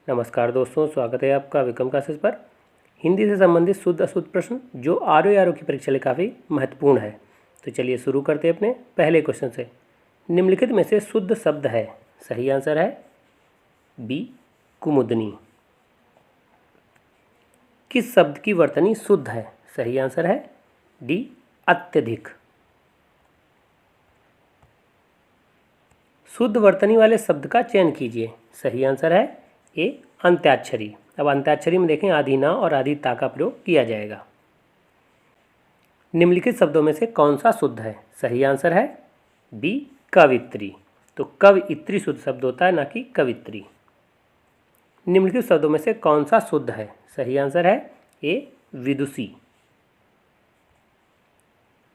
नमस्कार दोस्तों, स्वागत है आपका विक्रम क्लासेस पर। हिंदी से संबंधित शुद्ध अशुद्ध प्रश्न जो आरओ की परीक्षा लिए काफ़ी महत्वपूर्ण है। तो चलिए शुरू करते हैं अपने पहले क्वेश्चन से। निम्नलिखित में से शुद्ध शब्द है। सही आंसर है बी कुमुदनी। किस शब्द की वर्तनी शुद्ध है? सही आंसर है डी अत्यधिक। शुद्ध वर्तनी वाले शब्द का चयन कीजिए। सही आंसर है ए अंत्याक्षरी। अब अंत्याक्षरी में देखें आदि ना और आदि ता का प्रयोग किया जाएगा। निम्नलिखित शब्दों में से कौन सा शुद्ध है? सही आंसर है बी कवित्री। तो कवित्री शुद्ध शब्द होता है, ना कि कवित्री। निम्नलिखित शब्दों में से कौन सा शुद्ध है? सही आंसर है ए विदुषी।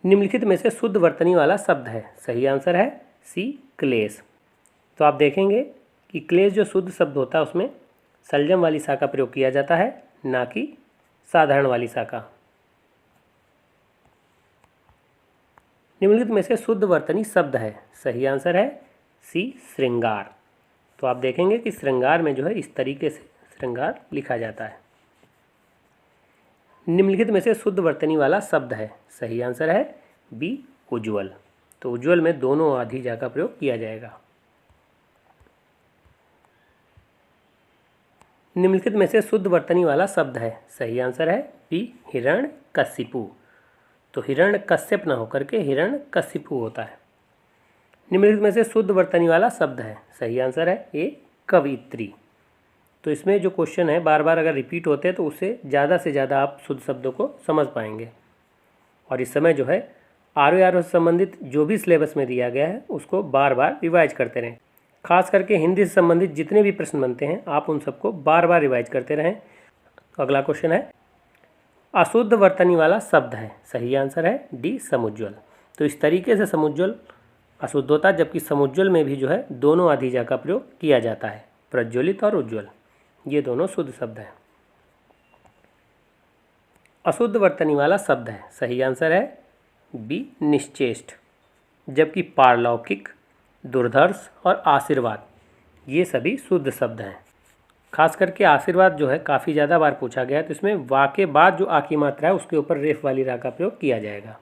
निम्नलिखित में से शुद्ध वर्तनी वाला शब्द है। सही आंसर है सी क्लेश। तो आप देखेंगे कि क्लेश जो शुद्ध शब्द होता है उसमें सलजम वाली सा का प्रयोग किया जाता है, ना कि साधारण वाली सा का। निम्नलिखित में से शुद्ध वर्तनी शब्द है। सही आंसर है सी श्रृंगार। तो आप देखेंगे कि श्रृंगार में जो है इस तरीके से श्रृंगार लिखा जाता है। निम्नलिखित में से शुद्ध वर्तनी वाला शब्द है। सही आंसर है बी उज्ज्वल। तो उज्ज्वल में दोनों आधी जा का प्रयोग किया जाएगा। निम्नलिखित में से शुद्ध वर्तनी वाला शब्द है। सही आंसर है बी हिरण्यकशिपु। तो हिरण्यकश्यप ना होकर के हिरण्यकशिपु होता है। निम्नलिखित में से शुद्ध वर्तनी वाला शब्द है। सही आंसर है ए कवित्री। तो इसमें जो क्वेश्चन है बार बार अगर रिपीट होते हैं तो उससे ज़्यादा से ज़्यादा आप शुद्ध शब्दों को समझ पाएंगे। और इस समय जो है आरओ से संबंधित जो भी सिलेबस में दिया गया है उसको बार बार रिवाइज करते रहें। खास करके हिंदी से संबंधित जितने भी प्रश्न बनते हैं आप उन सबको बार बार रिवाइज करते रहें। तो अगला क्वेश्चन है अशुद्ध वर्तनी वाला शब्द है। सही आंसर है डी समुज्ज्वल। तो इस तरीके से समुज्ज्वल अशुद्ध होता है, जबकि समुज्ज्वल में भी जो है दोनों आधिजा का प्रयोग किया जाता है, प्रज्वलित और उज्ज्वल, ये दोनों शुद्ध शब्द हैं। अशुद्ध वर्तनी वाला शब्द है। सही आंसर है बी निश्चेष्ट। जबकि पारलौकिक, दुर्धर्ष और आशीर्वाद ये सभी शुद्ध शब्द हैं। खास करके आशीर्वाद जो है काफ़ी ज़्यादा बार पूछा गया है, तो इसमें वा के बाद जो आ की मात्रा है उसके ऊपर रेफ वाली रा का प्रयोग किया जाएगा।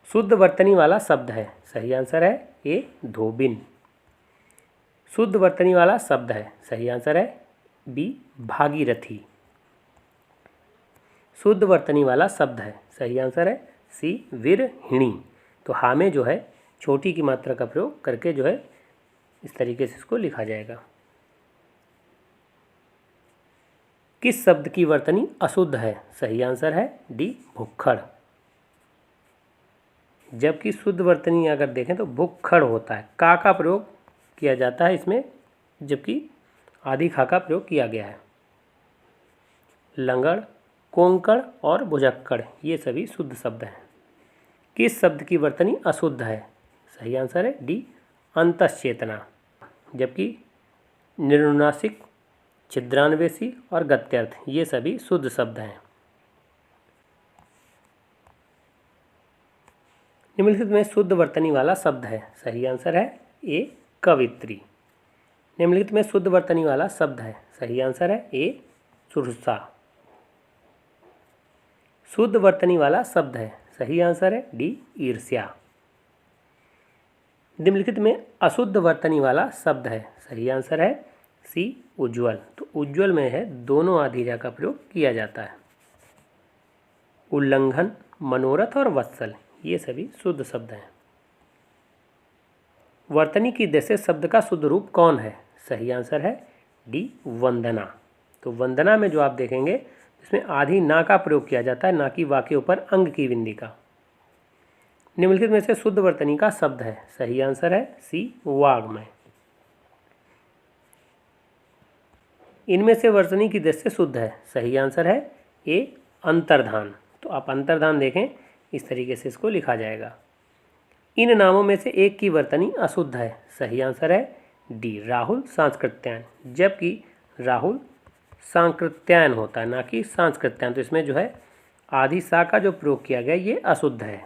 शुद्ध वर्तनी वाला शब्द है। सही आंसर है ए धोबिन। शुद्ध वर्तनी वाला शब्द है। सही आंसर है बी भागीरथी। शुद्ध वर्तनी वाला शब्द है। सही आंसर है सी विरहिणी। तो हा में जो है छोटी की मात्रा का प्रयोग करके जो है इस तरीके से इसको लिखा जाएगा। किस शब्द की वर्तनी अशुद्ध है? सही आंसर है डी भुक्खड़। जबकि शुद्ध वर्तनी अगर देखें तो भुक्खड़ होता है, का प्रयोग किया जाता है इसमें, जबकि आदि खा का प्रयोग किया गया है। लंगड़, कोंकण और भुजक्कड़ ये सभी शुद्ध शब्द हैं। किस शब्द की वर्तनी अशुद्ध है? सही आंसर है डी अंतश्चेतना। जबकि निरुनासिक, छिद्रान्वेषी और गत्यर्थ ये सभी शुद्ध शब्द हैं। निम्नलिखित में शुद्ध वर्तनी वाला शब्द है। सही आंसर है ए कवित्री। निम्नलिखित में शुद्ध वर्तनी वाला शब्द है। सही आंसर है ए सुरसा। शुद्ध वर्तनी वाला शब्द है। सही आंसर है डी ईर्ष्या। निम्नलिखित में अशुद्ध वर्तनी वाला शब्द है। सही आंसर है सी उज्ज्वल। तो उज्ज्वल में है दोनों आधिजा का प्रयोग किया जाता है। उल्लंघन, मनोरथ और वत्सल ये सभी शुद्ध शब्द हैं। वर्तनी की दशे शब्द का शुद्ध रूप कौन है? सही आंसर है डी वंदना। तो वंदना में जो आप देखेंगे इसमें आधी ना का प्रयोग किया जाता है, ना कि वा के ऊपर अंग की बिंदी का। निम्नलिखित में से शुद्ध वर्तनी का शब्द है। सही आंसर है सी वाग्मय। इनमें से वर्तनी की दृष्टि से शुद्ध है। सही आंसर है ए अंतर्धान। तो आप अंतर्धान देखें इस तरीके से इसको लिखा जाएगा। इन नामों में से एक की वर्तनी अशुद्ध है। सही आंसर है डी राहुल सांस्कृत्यायन। जबकि राहुल सांकृत्यायन होता है, ना कि सांस्कृत्यायन। तो इसमें जो है आदि सा का जो प्रयोग किया गया ये अशुद्ध है।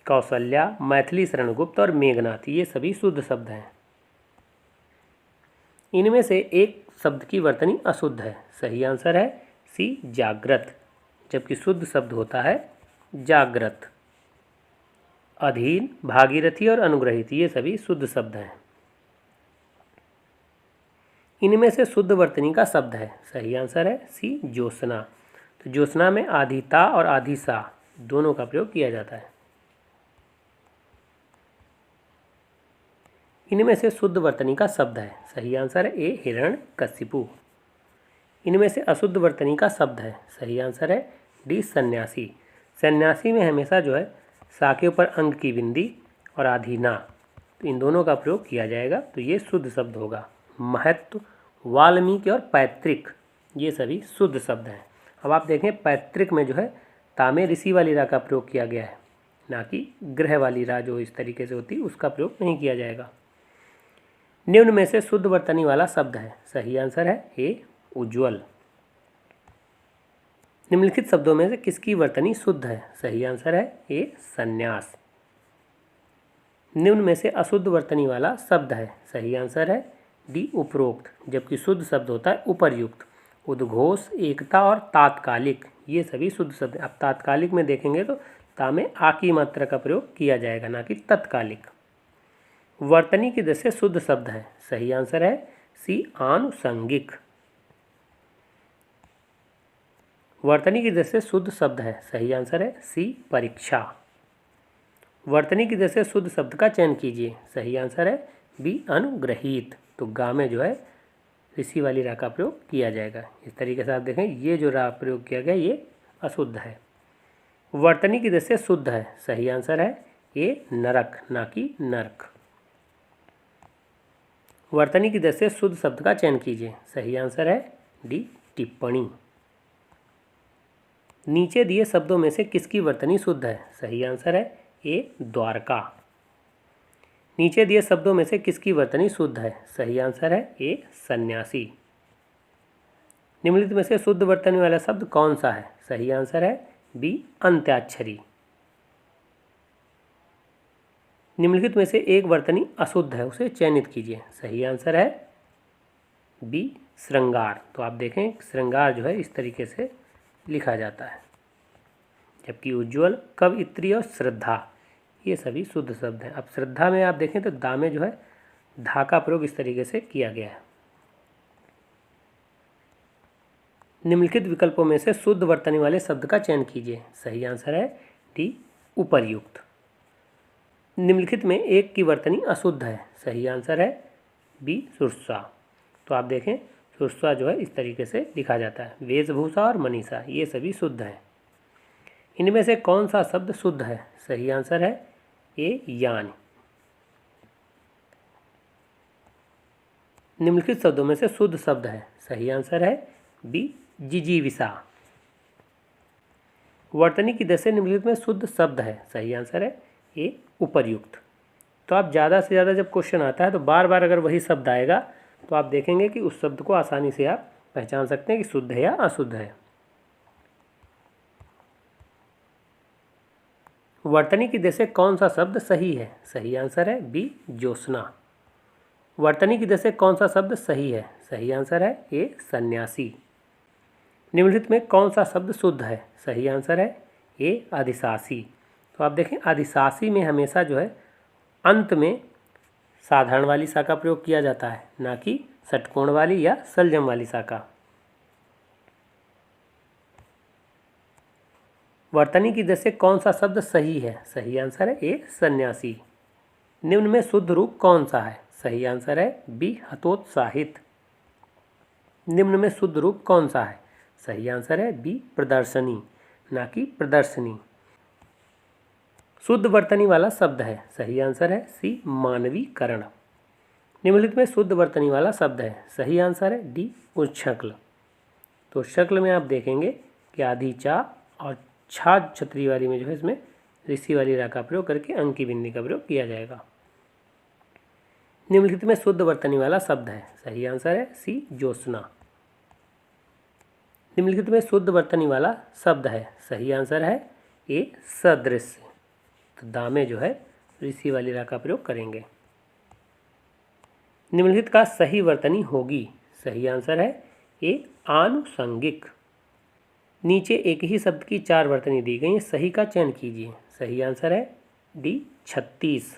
कौशल्या, मैथिली शरण गुप्त और मेघनाथ ये सभी शुद्ध शब्द हैं। इनमें से एक शब्द की वर्तनी अशुद्ध है। सही आंसर है सी जागृत, जबकि शुद्ध शब्द होता है जागृत। अधीन, भागीरथी और अनुग्रहित ये सभी शुद्ध शब्द हैं। इनमें से शुद्ध वर्तनी का शब्द है। सही आंसर है सी ज्योत्सना। तो ज्योत्सना में आधी ता और आधी सा दोनों का प्रयोग किया जाता है। इनमें से शुद्ध वर्तनी का शब्द है। सही आंसर है ए हिरण्यकशिपु। इनमें से अशुद्ध वर्तनी का शब्द है। सही आंसर है डी सन्यासी। सन्यासी में हमेशा जो है सा के ऊपर अंग की बिंदी और आधी ना, तो इन दोनों का प्रयोग किया जाएगा, तो ये शुद्ध शब्द होगा। महत्व, वाल्मीकि और पैतृक ये सभी शुद्ध शब्द हैं। अब आप देखें पैतृक में जो है तामे ऋषि वाली रा का प्रयोग किया गया है, ना कि ग्रह वाली रा जो इस तरीके से होती है उसका प्रयोग नहीं किया जाएगा। निम्न में से शुद्ध वर्तनी वाला शब्द है। सही आंसर है ए उज्ज्वल। निम्नलिखित शब्दों में से किसकी वर्तनी शुद्ध है? सही आंसर है ए संन्यास। निम्न में से अशुद्ध वर्तनी वाला शब्द है। सही आंसर है डी उपरोक्त, जबकि शुद्ध शब्द होता है उपर्युक्त। उद्घोष, एकता और तात्कालिक ये सभी शुद्ध शब्द। अब तात्कालिक में देखेंगे तो ता में आ की मात्रा का प्रयोग किया जाएगा, ना कि तत्कालिक। वर्तनी की दृष्टि से शुद्ध शब्द है। सही आंसर है सी आनुषंगिक। वर्तनी की दृष्टि से शुद्ध शब्द है। सही आंसर है सी परीक्षा। वर्तनी की दृष्टि से शुद्ध शब्द का चयन कीजिए। सही आंसर है बी अनुग्रहित। तो गा में जो है ऋषि वाली रा का प्रयोग किया जाएगा। इस तरीके से आप देखें ये जो रा प्रयोग किया गया ये अशुद्ध है। वर्तनी की दृष्टि से शुद्ध है। सही आंसर है ए नरक, ना कि नर्क। वर्तनी की दृष्टि से शुद्ध शब्द का चयन कीजिए। सही आंसर है डी टिप्पणी। नीचे दिए शब्दों में से किसकी वर्तनी शुद्ध है? सही आंसर है ए द्वारका। नीचे दिए शब्दों में से किसकी वर्तनी शुद्ध है? सही आंसर है ए सन्यासी। निम्नलिखित में से शुद्ध वर्तनी वाला शब्द कौन सा है? सही आंसर है बी अंत्याक्षरी। निम्नलिखित में से एक वर्तनी अशुद्ध है, उसे चयनित कीजिए। सही आंसर है बी श्रृंगार। तो आप देखें श्रृंगार जो है इस तरीके से लिखा जाता है, जबकि उज्ज्वल, कवयित्री और श्रद्धा ये सभी शुद्ध शब्द हैं। अब श्रद्धा में आप देखें तो दा में जो है धा का प्रयोग इस तरीके से किया गया है। निम्नलिखित विकल्पों में से शुद्ध वर्तनी वाले शब्द का चयन कीजिए। सही आंसर है डी उपर्युक्त। निम्नलिखित में एक की वर्तनी अशुद्ध है। सही आंसर है बी सुरसा। तो आप देखें सुरसा जो है इस तरीके से लिखा जाता है। वेशभूषा और मनीषा ये सभी शुद्ध हैं। इनमें से कौन सा शब्द शुद्ध है? सही आंसर है ए यान। निम्नलिखित शब्दों में से शुद्ध शब्द है। सही आंसर है बी जिजीविषा। वर्तनी की दृष्टि से निम्नलिखित में शुद्ध शब्द है। सही आंसर है ए उपर्युक्त। तो आप ज़्यादा से ज़्यादा जब क्वेश्चन आता है तो बार बार अगर वही शब्द आएगा तो आप देखेंगे कि उस शब्द को आसानी से आप पहचान सकते हैं कि शुद्ध है या अशुद्ध है। वर्तनी की दृष्टि से कौन सा शब्द सही है? सही आंसर है बी ज्योत्सना। वर्तनी की दृष्टि से कौन सा शब्द सही है? सही आंसर है ए सन्यासी। निम्नलिखित में कौन सा शब्द शुद्ध है? सही आंसर है ए अधिशासी। तो आप देखें अधिशासी में हमेशा जो है अंत में साधारण वाली सा का प्रयोग किया जाता है, ना कि षटकोण वाली या सलजम वाली सा का। वर्तनी की दृष्टि से कौन सा शब्द सही है? सही आंसर है ए सन्यासी। निम्न में शुद्ध रूप कौन सा है? सही आंसर है बी हतोत्साहित। निम्न में शुद्ध रूप कौन सा है? सही आंसर है बी प्रदर्शनी, ना कि प्रदर्शनी। शुद्ध वर्तनी वाला शब्द है। सही आंसर है सी मानवीकरण। निम्नलिखित में शुद्ध वर्तनी वाला शब्द है। सही आंसर है डी उच्छक्ल। तो शक्ल में आप देखेंगे कि आधी चा और छा छतरी वाली में जो है इसमें ऋषि वाली रा का प्रयोग करके अंक की बिंदी का प्रयोग किया जाएगा। निम्नलिखित में शुद्ध वर्तनी वाला शब्द है। सही आंसर है सी ज्योत्सना। निम्नलिखित में शुद्ध वर्तनी वाला शब्द है। सही आंसर है ए सदृश। तो दा में जो है ऋषि वाली रा का प्रयोग करेंगे। निम्नलिखित का सही वर्तनी होगी। सही आंसर है ए आनुषंगिक। नीचे एक ही शब्द की 4 वर्तनी दी गई हैं, सही का चयन कीजिए। सही आंसर है डी 36।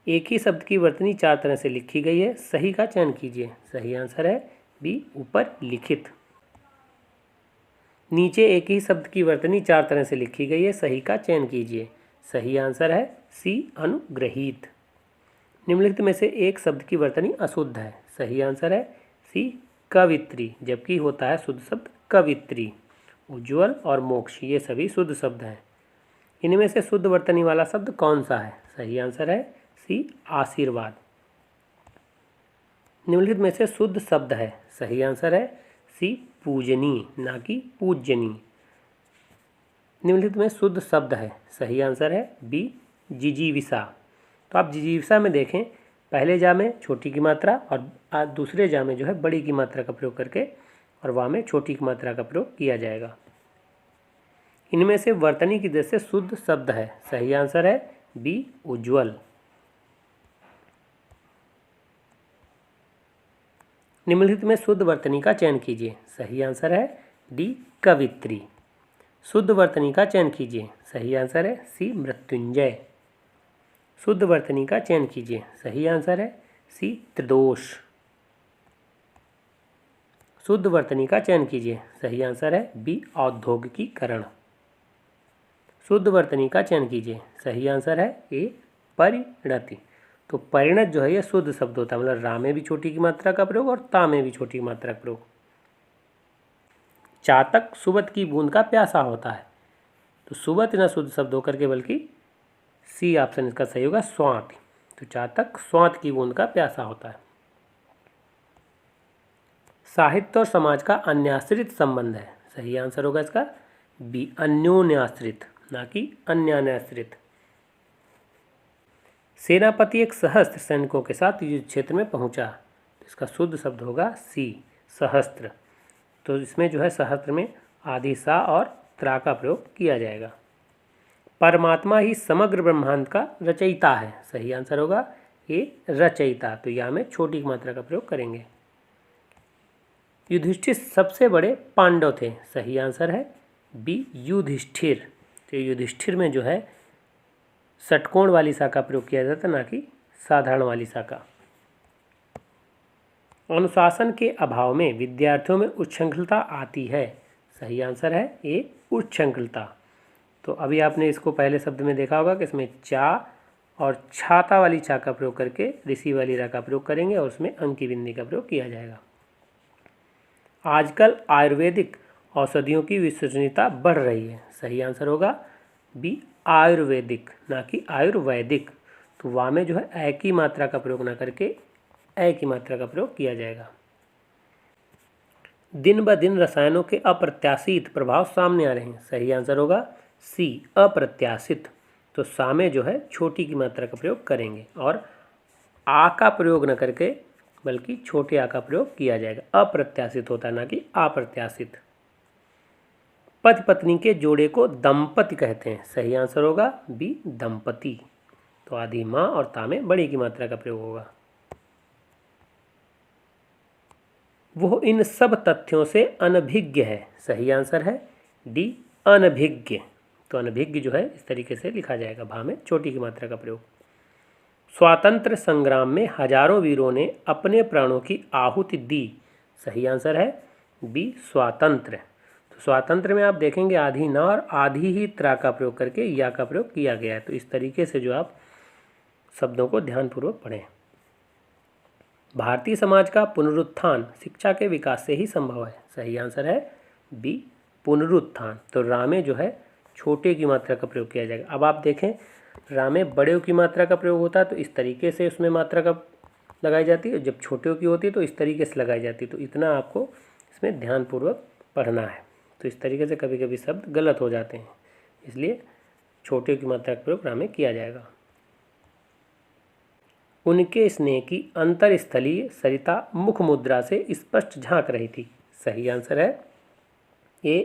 एक ही शब्द की वर्तनी 4 तरह से लिखी गई है, सही का चयन कीजिए। सही आंसर है बी ऊपर लिखित। नीचे एक ही शब्द की वर्तनी 4 तरह से लिखी गई है, सही का चयन कीजिए। सही आंसर है सी अनुग्रहीत। निम्नलिखित में से एक शब्द की वर्तनी अशुद्ध है। सही आंसर है सी कवित्री, जबकि होता है शुद्ध शब्द कवित्री। उज्ज्वल और मोक्ष ये सभी शुद्ध शब्द हैं। इनमें से शुद्ध वर्तनी वाला शब्द कौन सा है? सही आंसर है सी आशीर्वाद। निम्नलिखित में से शुद्ध शब्द है। सही आंसर है सी पूजनीय, ना कि पूजनीय। निम्नलिखित में शुद्ध शब्द है। सही आंसर है बी जिजीविषा। तो आप जिजीविषा में देखें, पहले जा में छोटी की मात्रा और दूसरे जा में जो है बड़ी की मात्रा का प्रयोग करके और वहाँ में छोटी की मात्रा का प्रयोग किया जाएगा। इनमें से वर्तनी की दृष्टि से शुद्ध शब्द है। सही आंसर है बी उज्ज्वल। निम्नलिखित में शुद्ध वर्तनी का चयन कीजिए। सही आंसर है डी कवित्री। शुद्ध वर्तनी का चयन कीजिए। सही आंसर है सी मृत्युंजय। शुद्ध वर्तनी का चयन कीजिए। सही आंसर है सी त्रिदोष। शुद्ध वर्तनी का चयन कीजिए। सही आंसर है बी औद्योगिकीकरण। शुद्ध वर्तनी का चयन कीजिए। सही आंसर है ए परिणति। तो परिणत जो है ये शुद्ध शब्द होता है, मतलब रा में भी छोटी की मात्रा का प्रयोग और ता में भी छोटी की मात्रा का प्रयोग। चातक सुबत की बूंद का प्यासा होता है। तो सुबत न शुद्ध शब्द होकर के बल्कि सी ऑप्शन इसका सही होगा स्वात। तो चातक स्वात की बूंद का प्यासा होता है। साहित्य और समाज का अन्याश्रित संबंध है। सही आंसर होगा इसका बी अन्योन्याश्रित, ना कि अन्यान्याश्रित। सेनापति एक सहस्त्र सैनिकों के साथ युद्ध क्षेत्र में पहुंचा। तो इसका शुद्ध शब्द होगा सी सहस्त्र। तो इसमें जो है सहस्त्र में आदि सा और त्रा का प्रयोग किया जाएगा। परमात्मा ही समग्र ब्रह्मांड का रचयिता है। सही आंसर होगा ए रचयिता। तो यहाँ में छोटी की मात्रा का प्रयोग करेंगे। युधिष्ठिर सबसे बड़े पांडव थे। सही आंसर है बी युधिष्ठिर। तो युधिष्ठिर में जो है षटकोण वाली सा का प्रयोग किया जाता है, ना कि साधारण वाली सा का। अनुशासन के अभाव में विद्यार्थियों में उच्छृंखलता आती है। सही आंसर है ए उच्छृंखलता। तो अभी आपने इसको पहले शब्द में देखा होगा कि इसमें चा और छाता वाली चा का प्रयोग करके ऋषि वाली रा का प्रयोग करेंगे और उसमें अंक की बिंदी का प्रयोग किया जाएगा। आजकल आयुर्वेदिक औषधियों की विश्वसनीयता बढ़ रही है। सही आंसर होगा बी आयुर्वेदिक, ना कि आयुर्वैदिक। तो वहाँ में जो है ए की मात्रा का प्रयोग ना करके ए की मात्रा का प्रयोग किया जाएगा। दिन ब दिन रसायनों के अप्रत्याशित प्रभाव सामने आ रहे हैं। सही आंसर होगा सी अप्रत्याशित। तो सा में जो है छोटी की मात्रा का प्रयोग करेंगे और आ का प्रयोग न करके बल्कि छोटे आ का प्रयोग किया जाएगा। अप्रत्याशित होता है, ना कि अप्रत्याशित। पति पत्नी के जोड़े को दंपति कहते हैं। सही आंसर होगा बी दंपति। तो आदि माँ और ता में बड़ी की मात्रा का प्रयोग होगा। वो इन सब तथ्यों से अनभिज्ञ है। सही आंसर है डी अनभिज्ञ। तो अनभिज्ञ जो है इस तरीके से लिखा जाएगा, भा में छोटी की मात्रा का प्रयोग। स्वातंत्र संग्राम में हजारों वीरों ने अपने प्राणों की आहुति दी। सही आंसर है बी स्वातंत्र। तो स्वातंत्र में आप देखेंगे आधी ना और आधी ही त्रा का प्रयोग करके या का प्रयोग किया गया है। तो इस तरीके से जो आप शब्दों को ध्यानपूर्वक पढ़ें। भारतीय समाज का पुनरुत्थान शिक्षा के विकास से ही संभव है। सही आंसर है बी पुनरुत्थान। तो रा में जो है छोटे की मात्रा का प्रयोग किया जाएगा। अब आप देखें रा में बड़े की मात्रा का प्रयोग होता है तो इस तरीके से उसमें मात्रा का लगाई जाती है, जब छोटे की होती है तो इस तरीके से लगाई जाती है। तो इतना आपको इसमें ध्यानपूर्वक पढ़ना है। तो इस तरीके से कभी कभी शब्द गलत हो जाते हैं, इसलिए छोटे की मात्रा का प्रयोग रा में किया जाएगा। उनके स्नेह की अंतरस्थलीय सरिता मुख मुद्रा से स्पष्ट झांक रही थी। सही आंसर है ए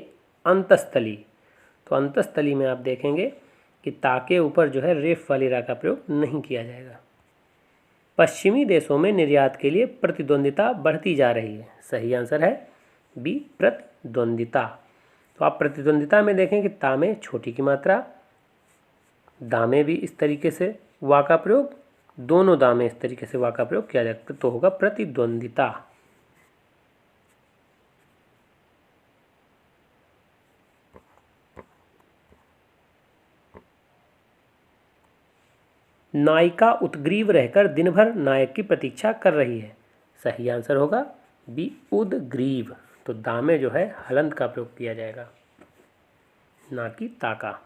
अंतस्थली। तो अंतस्थली में आप देखेंगे कि ताके ऊपर जो है रेफ वाली रा का प्रयोग नहीं किया जाएगा। पश्चिमी देशों में निर्यात के लिए प्रतिद्वंदिता बढ़ती जा रही है। सही आंसर है बी प्रतिद्वंदिता। तो आप प्रतिद्वंदिता में देखें कि ता में छोटी की मात्रा, दा में भी इस तरीके से वा का प्रयोग, दोनों दा में इस तरीके से वा का प्रयोग किया जाता तो होगा प्रतिद्वंदिता। नायिका उत्ग्रीव रहकर दिन भर नायक की प्रतीक्षा कर रही है। सही आंसर होगा बी उदग्रीव। तो दा में जो है हलंत का प्रयोग किया जाएगा, ना कि ताका।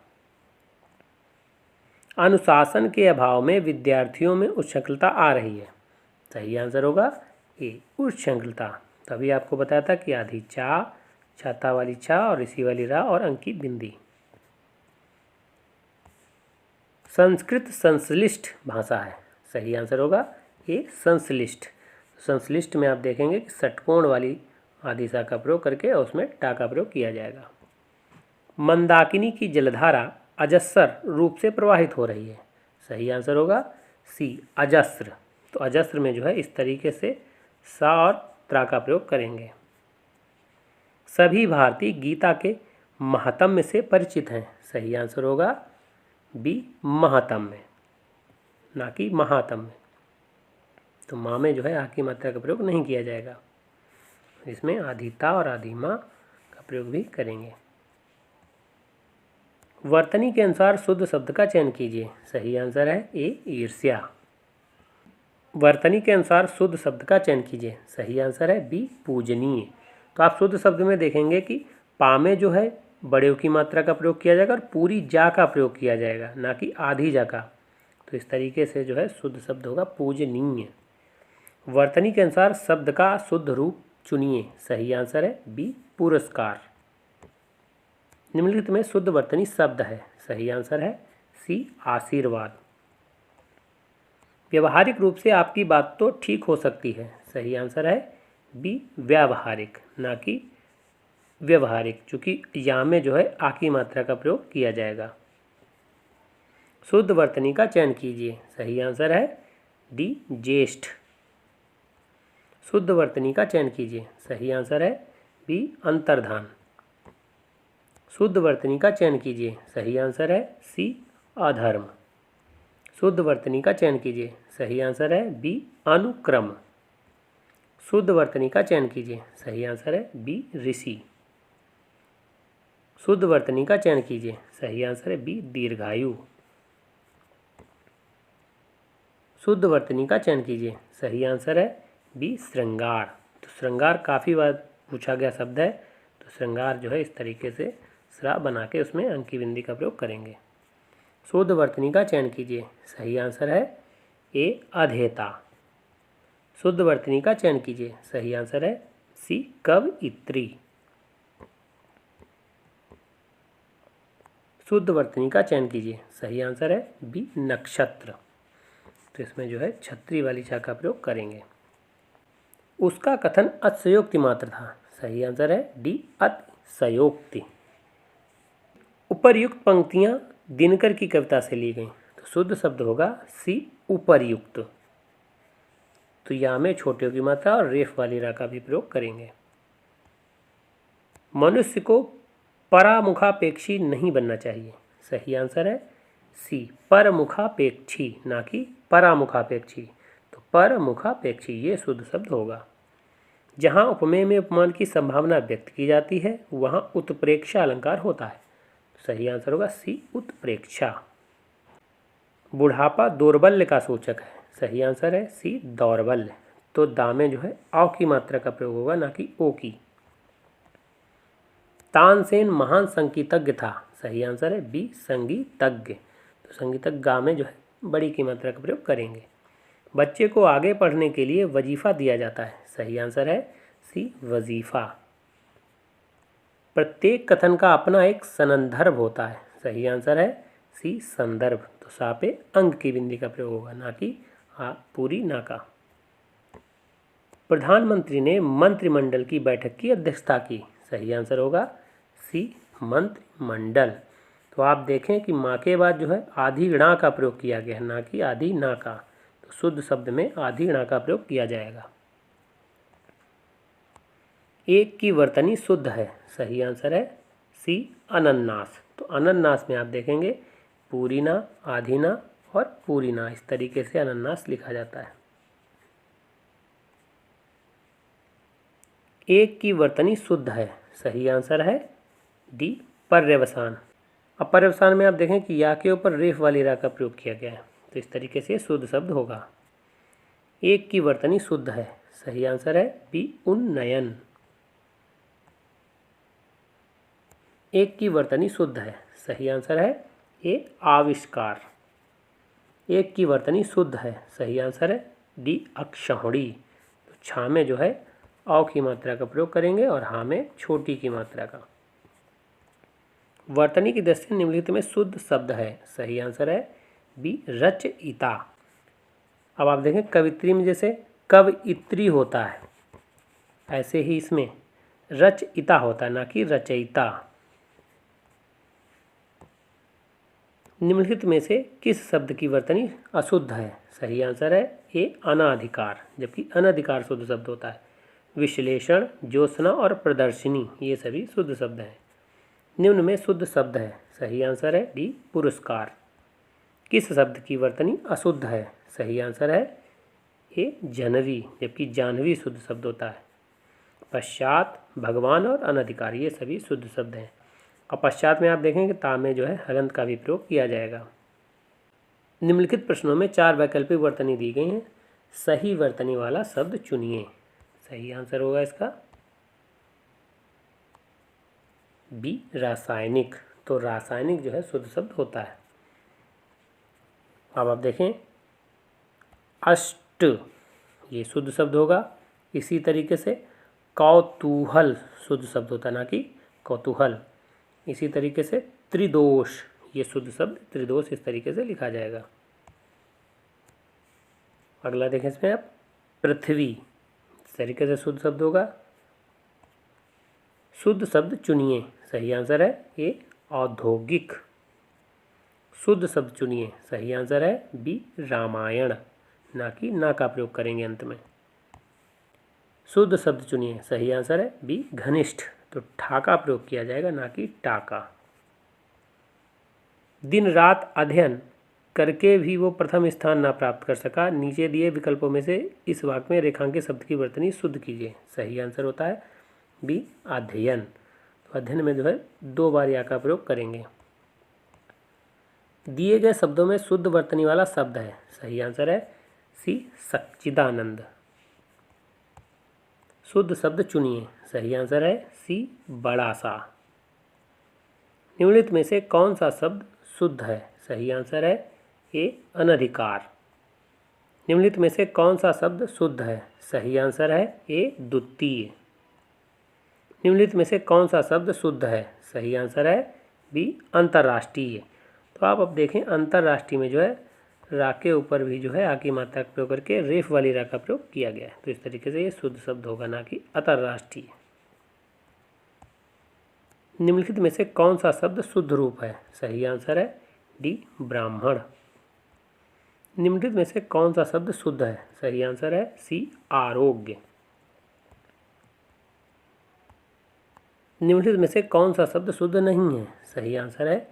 अनुशासन के अभाव में विद्यार्थियों में उच्छृंखलता आ रही है। सही आंसर होगा ए उच्छृंखलता। तभी आपको बताया था कि आधी चा, छाता वाली छा और इसी वाली रा और अंक की बिंदी। संस्कृत संश्लिष्ट भाषा है। सही आंसर होगा ए संश्लिष्ट। संश्लिष्ट में आप देखेंगे कि षटकोण वाली आधी सा का प्रयोग करके और उसमें टा का प्रयोग किया जाएगा। मंदाकिनी की जलधारा अजस्र रूप से प्रवाहित हो रही है। सही आंसर होगा सी अजस्र। तो अजस्र में जो है इस तरीके से सा और त्रा का प्रयोग करेंगे। सभी भारतीय गीता के महात्म्य से परिचित हैं। सही आंसर होगा बी महात्म्य, ना कि महात्म्य। तो माँ में जो है आ की मात्रा का प्रयोग नहीं किया जाएगा, इसमें आधी ता और आधी माँ का प्रयोग भी करेंगे। वर्तनी के अनुसार शुद्ध शब्द का चयन कीजिए। सही आंसर है ए ईर्ष्या। वर्तनी के अनुसार शुद्ध शब्द का चयन कीजिए। सही आंसर है बी पूजनीय। तो आप शुद्ध शब्द में देखेंगे कि पा में जो है बड़े की मात्रा का प्रयोग किया जाएगा और पूरी जा का प्रयोग किया जाएगा, ना कि आधी जा का। तो इस तरीके से जो है शुद्ध शब्द होगा पूजनीय। वर्तनी के अनुसार शब्द का शुद्ध रूप चुनिए। सही आंसर है बी पुरस्कार। निम्नलिखित में शुद्ध वर्तनी शब्द है। सही आंसर है सी आशीर्वाद। व्यवहारिक रूप से आपकी बात तो ठीक हो सकती है। सही आंसर है बी व्यावहारिक, ना कि व्यवहारिक, चूँकि या में जो है आ की मात्रा का प्रयोग किया जाएगा। शुद्ध वर्तनी का चयन कीजिए। सही आंसर है डी ज्येष्ठ। शुद्ध वर्तनी का चयन कीजिए। सही आंसर है बी अंतर्धान। शुद्ध वर्तनी का चयन कीजिए। सही आंसर है सी अधर्म। शुद्ध वर्तनी का चयन कीजिए। सही आंसर है बी अनुक्रम। शुद्ध वर्तनी का चयन कीजिए। सही आंसर है बी ऋषि। शुद्ध वर्तनी का चयन कीजिए। सही आंसर है बी दीर्घायु। शुद्ध वर्तनी का चयन कीजिए। सही आंसर है बी श्रृंगार। तो श्रृंगार काफ़ी बार पूछा गया शब्द है, तो श्रृंगार जो है इस तरीके से स्रा बना के उसमें अंक की बिंदी का प्रयोग करेंगे। शुद्ध वर्तनी का चयन कीजिए। सही आंसर है ए अधेता। शुद्ध वर्तनी का चयन कीजिए। सही आंसर है सी कवयित्री। शुद्ध वर्तनी का चयन कीजिए। सही आंसर है बी नक्षत्र। तो इसमें जो है छत्री वाली छा का प्रयोग करेंगे। उसका कथन अतिशयोक्ति मात्र था। सही आंसर है डी अतिशयोक्ति। उपर्युक्त पंक्तियाँ दिनकर की कविता से ली गई। तो शुद्ध शब्द होगा सी उपर्युक्त। तो या में छोटे की मात्रा और रेफ वाली रा का भी प्रयोग करेंगे। मनुष्य को परामुखापेक्षी नहीं बनना चाहिए। सही आंसर है सी परमुखापेक्षी, ना कि परामुखापेक्षी। तो परमुखापेक्षी ये शुद्ध शब्द होगा। जहाँ उपमेय में उपमान की संभावना व्यक्त की जाती है वहाँ उत्प्रेक्षा अलंकार होता है। सही आंसर होगा सी उत्प्रेक्षा। बुढ़ापा दौर्बल्य का सूचक है। सही आंसर है सी दौर्बल्य। तो दा में जो है औ की मात्रा का प्रयोग होगा, ना कि ओ की। तानसेन महान संगीतज्ञ था। सही आंसर है बी संगीतज्ञ। तो संगीतज्ञ गा में जो है बड़ी की मात्रा का प्रयोग करेंगे। बच्चे को आगे पढ़ने के लिए वजीफ़ा दिया जाता है। सही आंसर है सी वजीफ़ा। प्रत्येक कथन का अपना एक संदर्भ होता है। सही आंसर है सी संदर्भ। तो सा पे अंग की बिंदी का प्रयोग होगा, ना कि पूरी ना का। प्रधानमंत्री ने मंत्रिमंडल की बैठक की अध्यक्षता की। सही आंसर होगा सी मंत्रिमंडल। तो आप देखें कि माँ के बाद जो है आधी णा का प्रयोग किया गया है, ना कि आधी ना का। तो शुद्ध शब्द में आधी णा का प्रयोग किया जाएगा। एक की वर्तनी शुद्ध है, सही आंसर है सी अनन्नास। तो अनन्नास में आप देखेंगे पूरी ना, आधी ना और पूरी ना, इस तरीके से अनन्नास लिखा जाता है। एक की वर्तनी शुद्ध है, सही आंसर है डी पर्यवसान। अब पर्यवसान में आप देखें कि या के ऊपर रेफ वाली रा का प्रयोग किया गया है, तो इस तरीके से शुद्ध शब्द होगा। एक की वर्तनी शुद्ध है, सही आंसर है बी उन्नयन। एक की वर्तनी शुद्ध है, सही आंसर है ए आविष्कार। एक की वर्तनी शुद्ध है, सही आंसर है डी अक्षौहिणी। तो छा में जो है औ की मात्रा का प्रयोग करेंगे और हा में छोटी की मात्रा का। वर्तनी की दृष्टि से निम्नलिखित में शुद्ध शब्द है, सही आंसर है बी रचयिता। अब आप देखें कवित्री में जैसे कवयित्री होता है, ऐसे ही इसमें रचयिता होता है, ना कि रचयिता। निम्नलिखित में से किस शब्द की वर्तनी अशुद्ध है, सही आंसर है ए अनाधिकार, जबकि अनधिकार शुद्ध शब्द होता है। विश्लेषण, ज्योत्सना और प्रदर्शनी ये सभी शुद्ध शब्द हैं। निम्न में शुद्ध शब्द है, सही आंसर है डी पुरस्कार। किस शब्द की वर्तनी अशुद्ध है, सही आंसर है ए जनवी, जबकि जानवी शुद्ध शब्द होता है। पश्चात, भगवान और अनधिकार ये सभी शुद्ध शब्द हैं। और पश्चात में आप देखेंगे ता में जो है हलंत का भी प्रयोग किया जाएगा। निम्नलिखित प्रश्नों में 4 वैकल्पिक वर्तनी दी गई हैं, सही वर्तनी वाला शब्द चुनिए। सही आंसर होगा इसका बी रासायनिक। तो रासायनिक जो है शुद्ध शब्द होता है। अब आप देखें अष्ट ये शुद्ध शब्द होगा। इसी तरीके से कौतूहल शुद्ध शब्द होता है, ना कि कौतूहल। इसी तरीके से त्रिदोष ये शुद्ध शब्द त्रिदोष इस तरीके से लिखा जाएगा। अगला देखें इसमें आप पृथ्वी, इस तरीके से शुद्ध शब्द होगा। शुद्ध शब्द चुनिए, सही आंसर है ए औद्योगिक। शुद्ध शब्द चुनिए, सही आंसर है बी रामायण, ना कि ना का प्रयोग करेंगे अंत में। शुद्ध शब्द चुनिए, सही आंसर है बी घनिष्ठ। तो ठा का प्रयोग किया जाएगा, ना कि टाका। दिन रात अध्ययन करके भी वो प्रथम स्थान ना प्राप्त कर सका। नीचे दिए विकल्पों में से इस वाक्य में रेखांकित शब्द की वर्तनी शुद्ध कीजिए। सही आंसर होता है बी अध्ययन। तो अध्ययन में जो है 2 बार या का प्रयोग करेंगे। दिए गए शब्दों में शुद्ध वर्तनी वाला शब्द है, सही आंसर है सी सच्चिदानंद। शुद्ध शब्द चुनिए, सही आंसर है सी बड़ा सा। निम्नलिखित में से कौन सा शब्द शुद्ध है, सही आंसर है ए अनधिकार। निम्नलिखित में से कौन सा शब्द शुद्ध है, सही आंसर है ए द्वितीय। निम्नलिखित में से कौन सा शब्द शुद्ध है, सही आंसर है बी अंतर्राष्ट्रीय। तो आप अब देखें अंतर्राष्ट्रीय में जो है रा के ऊपर भी जो है आ की मात्रा का प्रयोग करके रेफ वाली रा का प्रयोग किया गया है। तो इस तरीके से ये शुद्ध शब्द होगा, ना कि अंतर्राष्ट्रीय। निम्नलिखित में से कौन सा शब्द शुद्ध रूप है, सही आंसर है डी ब्राह्मण। निम्नलिखित में से कौन सा शब्द शुद्ध है, सही आंसर है सी आरोग्य। निम्नलिखित में से कौन सा शब्द शुद्ध नहीं है, सही आंसर है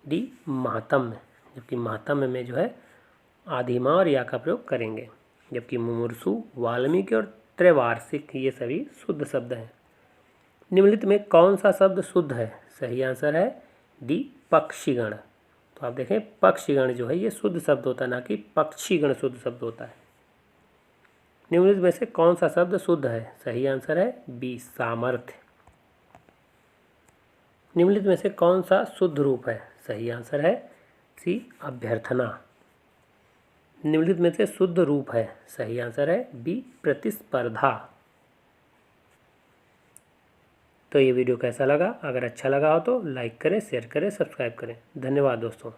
डी महात्म्य, जबकि महात्म्य में जो है आदिमा और या का प्रयोग करेंगे। जबकि मुमूर्षु, वाल्मीकि और त्रैवार्षिक ये सभी शुद्ध शब्द हैं। निम्नलिखित में कौन सा शब्द शुद्ध है, सही आंसर है डी पक्षीगण। तो आप देखें पक्षीगण जो है ये शुद्ध शब्द होता है, ना कि पक्षीगण शुद्ध शब्द होता है। निम्नलिखित में से कौन सा शब्द शुद्ध है, सही आंसर है बी सामर्थ्य। निम्नलिखित में से कौन सा शुद्ध रूप है, सही आंसर है सी अभ्यर्थना। निम्नलिखित में से शुद्ध रूप है, सही आंसर है बी प्रतिस्पर्धा। तो ये वीडियो कैसा लगा? अगर अच्छा लगा हो तो लाइक करें, शेयर करें, सब्सक्राइब करें। धन्यवाद दोस्तों।